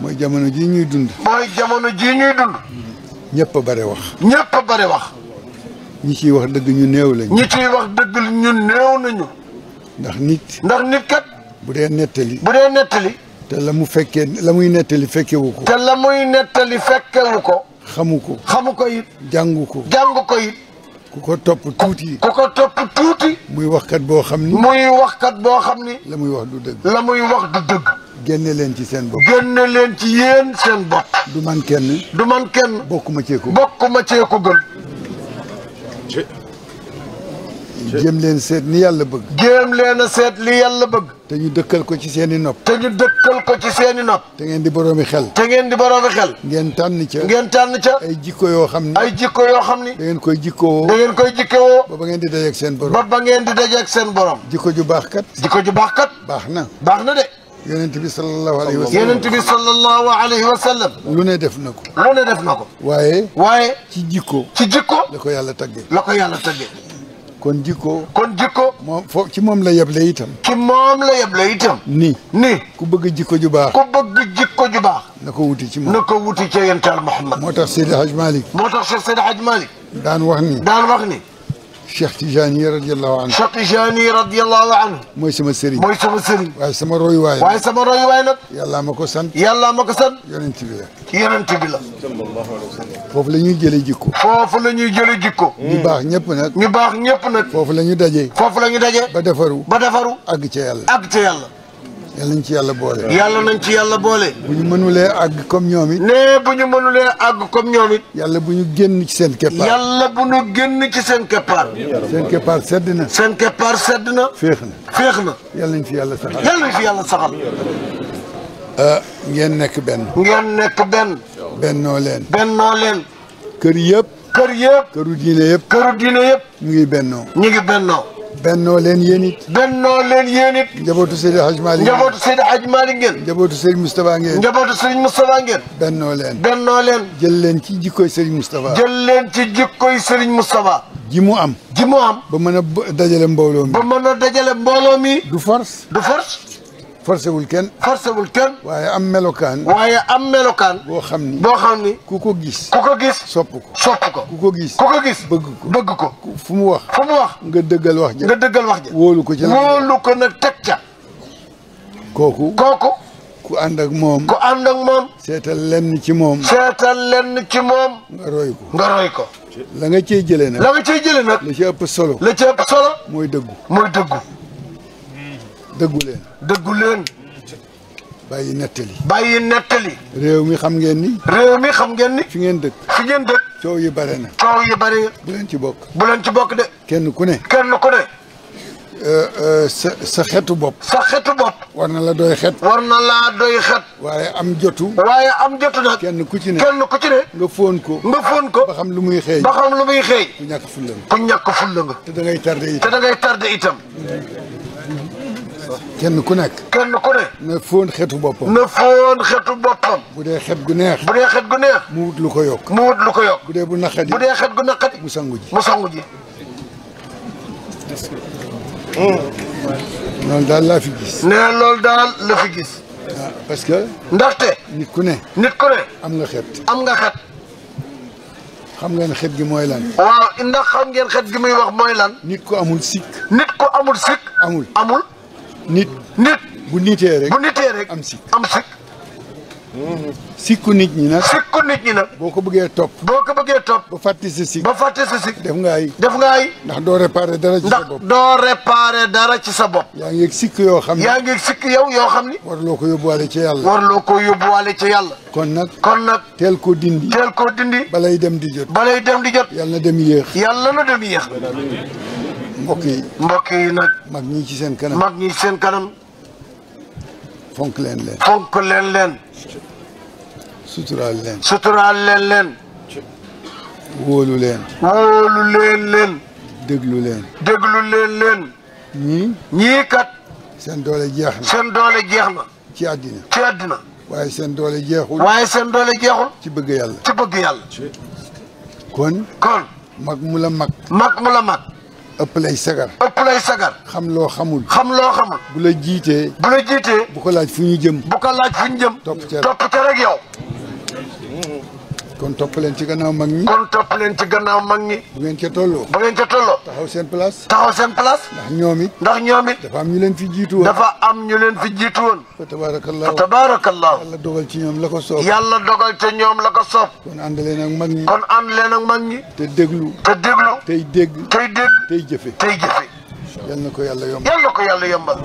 mooy jamono ji ñuy dund. mooy jamono ji ñuy dund. ñëpp a bare wax. ñëpp a bare wax. ñi ciy wax dëgg ñu néew lañu. ñi ciy wax dëgg ñu néew nañu. ndax nit. ndax nit kat. bu dee nettali. bu dee nettali. te la mu fekkee la muy nettali fekkewu ko. te la muy nettali fekkewu ko. xamu ko. xamu ko it. jàngu ko. jàngu ko it. ku ko topp tuuti. ku ko topp tuuti. muy waxkat boo xam ni. muy waxkat boo xam ni. la muy wax du dëgg. la muy wax du dëgg. génne leen ci seen bopp. génne leen ci yéen seen bopp. du man kenn. du man kenn. bokkuma cee ko. bokkuma cee ko gën. jéem leen seet ni yàlla bëgg. jéem leen a seet li yàlla bëgg. te ñu dëkkal ko ci seen i nopp. te ñu dëkkal ko ci seeni nopp. te ngeen di boroomi xel. te ngeen di boroomi xel. ngeen tànn ca. ngeen tànn ca. ay jikko yoo xam ni. ay jikko yoo xam ni. da ngeen koy jikkoo. da ngeen koy jikkewoo. ba ngeen di dajeeg seen borom. ba ngeen di dajeeg seen borom. jikko ju baax kat. jikko ju baax kat. baax na. baax na de. yonent bi sallallahu alayhi wa sallam. yonent bi sallallahu alayhi wa sallam. lu ne def na ko. lu ne def na ko. waaye. ci jikko. ci jikko. la ko yàlla tagge. la ko yàlla tagge. kon jikko. kon jikko. moom foofu ci moom la yeble itam. ci moom la yeble itam. ni ku bëgg jikko ju baax. ku bëgg jikko ju baax. na ko wuti ci moom. na ko wuti ci yental Muhammad. moo tax Seydi Hadj Malick. moo tax Cheikh Seydi Hadj Malick. daan wax ni. Cheikh Tijani radiyallahu anhu. Cheikh Tijani radiyallahu anhu. mooy sama sëriñ. mooy sama sëriñ. waaye sama royuwaay. waaye sama royuwaay nag. yàlla ma ko sant. yàlla ma ko sant. yonent bi la. yonent bi la. foofu la ñuy jëlee jikko. foofu la ñuy jëlee jikko. ñu baax ñëpp nag. ñu baax ñëpp nag. foofu la ñu daje. foofu la ñu daje. ba defaru. ba defaru. àgg ca yàlla. àgg ca yàlla. yàlla nañ ci yàlla boole. yàlla nañ ci yàlla boole. bu ñu mënulee àgg comme ñoom it. nee bu ñu mënulee àgg comme ñoom it. yàlla bu ñu génn ci seen keppaar. yàlla bu ñu génn ci seen keppaar. seen keppaar sedd na. seen keppaar sedd na. féex na. féex na. yàlla nañ fi yàlla saxal. yàlla nañ fi yàlla saxal. ngeen nekk benn. ngeen nekk benn. bennoo leen. bennoo leen. kër yëpp. kër yëpp. këru diine yëpp. këru diine yëpp. ñu ngi bennoo. ñu ngi bennoo. bennoo leen yéen it. bennoo leen yéen it. njabootu Seydi Hadj Malick. njabootu Seydi Hadj Malick ngeen. njabootu Serigne Moustapha ngeen. njabootu Serigne Moustapha ngeen. bennoo leen. bennoo leen. jël leen ci jikkoy Serigne Moustapha. jël leen ci jikkoy Serigne Moustapha. ji mu am. ji mu am. ba mën a dajale mbooloo mi. ba mën a dajale mbooloo mi. du force. du force. forcé wul kenn. forcé wul kenn. waaye am melokaan. waaye am melokaan. boo xam ni. boo xam ni. ku ko gis. ku ko gis. sopp ko. sopp ko. ku ko gis. ku ko gis. bëgg ko. bëgg ko. fu mu wax. fu mu wax. nga dëggal wax ja. nga dëggal wax ja. wóolu ko ci nag. wóolu ko nag teg ca. kooku. kooku. ku ànd ak moom. ku ànd ak moom. seetal lenn ci moom. seetal lenn ci moom. nga roy ko. nga roy ko. la nga cey jëlee nag. la nga cey jëlee nag. la ci ëpp solo. la ci ëpp solo. mooy dëggu. mooy dëggu. dëggu leen. dëggu leen. bàyyi nettali. bàyyi nettali. réew mi xam ngeen ni. réew mi xam ngeen ni. fi ngeen dëkk. fi ngeen dëkk. coow yi bare na. coow yi bare. bu leen ci bokk. bu leen ci bokk de. kenn ku ne. kenn ku ne. sa xetu bopp. sa xetu bopp. war na la doy xet. war na laa doy xet. waaye am jotu. waaye am jotu nag. kenn ku ci ne. kenn ku ci ne. nga fóon ko. nga fóon ko. ba xam lu muy xeeñ. ba xam lu muy xeeñ. ku ñàkk fulla nga. ku ñàkk fulla nga. te da ngay tardé te itam. da ngay tardé itam. kenn ku nekk. kenn ku ne. na fóon xetu boppam. na fóon xetu boppam. bu dee xet gu neex. bu dee xet gu neex. mu wut lu ko yokk. mu wut lu ko yokk. bu dee bu naqadi. bu dee xet gu naqadi. mu sangu ji. mu sangu ji. loolu daal laa fi gis. nee loolu daal la fi gis. parce que. ndaxte. nit ku ne. nit ku ne. am nga xet. am nga xet. xam ngeen xet gi mooy lan. waaw ndax xam ngeen xet gi muy wax mooy lan. nit ko amul sikk. nit ko amul sikk. amul. amul. nit. nit. bu nitee rek. bu nitee rek. am sikk. am sikk. sikku nit ñi nag. sikku nit ñi nag. boo ko bëggee topp. boo ko bëggee topp. ba fàtte sa sikk. ba fàtte sa sikk. def nga ay. def nga ay. ndax doo réparé dara ci sa ndax bopp. doo réparé dara ci sa bopp. yaa ngi yegg sikk yoo xam ne. yaa ngi sikk yow yoo xam ni. warloo ko yóbbuwaale ci yàlla. warloo ko yóbbuwaale ci yàlla. kon nag. kon nag. teel ko dindi. teel koo dindi. balay dem di jot. balay dem di jot. yàlla na dem yéex. yàlla na dem yéex. mbokk yi. mbokk yi nag. mag ñi ci seen kanam. mag ñi seen kanam. fonk leen leen. fonk leen leen. suturaal leen. suturaal leen leen. wóolu leen. wóolu leen leen. déglu leen. déglu leen leen. ñii. ñii kat. seen doole jeex na. seen doole jeex na. ci àddina. ci àddina. waaye seen doole jeexul. waaye seen doole jeexul. ci bëgg yàlla. ci bëgg yàlla. kon. kon. mag mu la mag. mag mu la mag. ëpp lay sagar. ëpp lay sagar. xam loo xamul. xam loo xamul. bu la jiitee. bu la jiitee. bu ko laaj fu ñu jëm. bu ko laaj fu ñu jëm. topp ca rek yow. kon topp leen ci gannaaw mag ñi. kon topp leen ci gannaaw mag ñi. bu ngeen ca tolloo. bu ngeen ca tolloo. taxaw seen place. taxaw seen place. ndax ñoom it. ndax ñoom it. dafa am ñu leen fi jiitu woon. dafa am ñu leen fi jiitu woon. fa tabaarakallaahu. fa tabaarakallaahu. yàlla dogal ci ñoom la ko soob. yàlla dogal ca ñoom la ko soob. kon ànd leen ak mag ñi. kon ànd leen ak mag ñi. te déglu. te déglu. tey dégg. tey dégg. tey jëfe. tey jëfe. yal na ko yàlla yombal. yal na ko yàlla yombal.